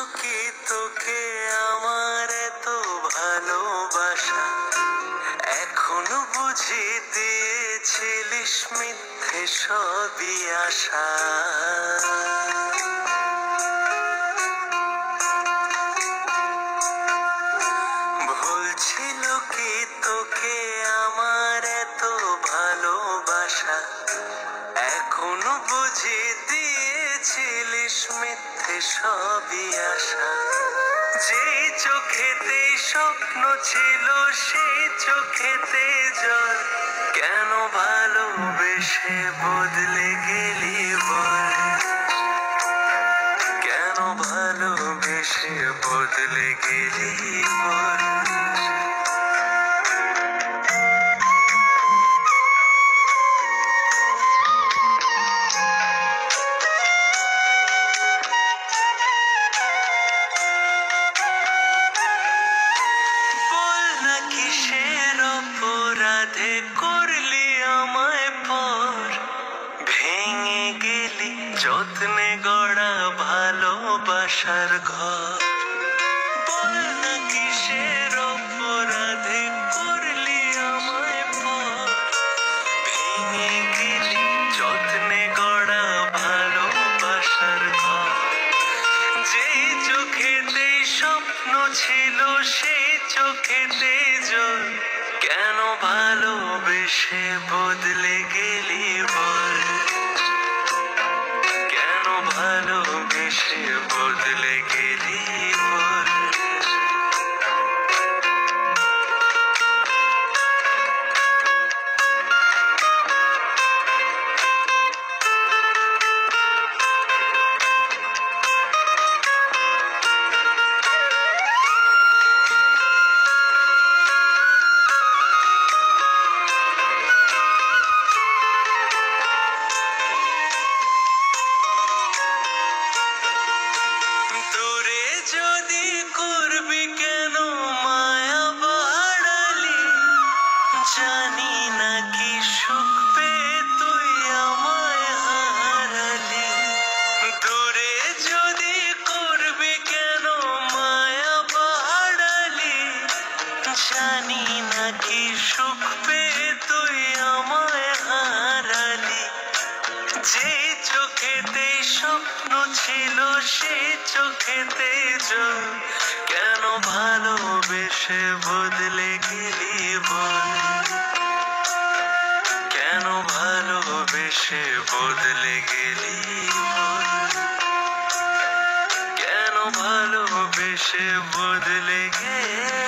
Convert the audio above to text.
কি তোকে আমার এত ভালোবাসা এখনো বুঝি দিয়েছিলিস মিথ্যে সবই আশা ভুল ছিল কি তোকে আমার এত ভালোবাসা এখনো বুঝি দিয়েছিলিস মিথ্যে সবই আশা যেই চোখেতে স্বপ্ন ছিল সেই চোখেতে জল কেন ভালোবেসে বদলে গেলি বল কেন ভালোবেসে বদলে গেলি বল অপরাধে করলি আমায় পর ভেঙে গেলি যত্নে গড়া ভালোবাসার ঘর বল না কিসের অপরাধে করলি আমায় পর ভেঙে গেলি যত্নে গড়া ভালোবাসার ঘর যেই চোখেতে স্বপ্ন ছিল সেই চোখেতে জল কেন ভালোবেসে বদলে গেলি বল কেন ভালোবেসে বদলে গেলি বল যদি করবি কেন মায়া বাড়ালি জানি না কি সুখ পেয়ে তুই আমায় হারালি দূরে যদি করবি কেন মায়া বাড়ালি জানি না কি সুখ পেয়ে তুই আমায় হারালি যে চোখেতে স্বপ্ন ছিল সেই চোখেতে জল কেন ভালোবেসে বদলে গেলি বল কেন ভালোবেসে বদলে গেলি বল কেন ভালোবেসে বদলে গেলি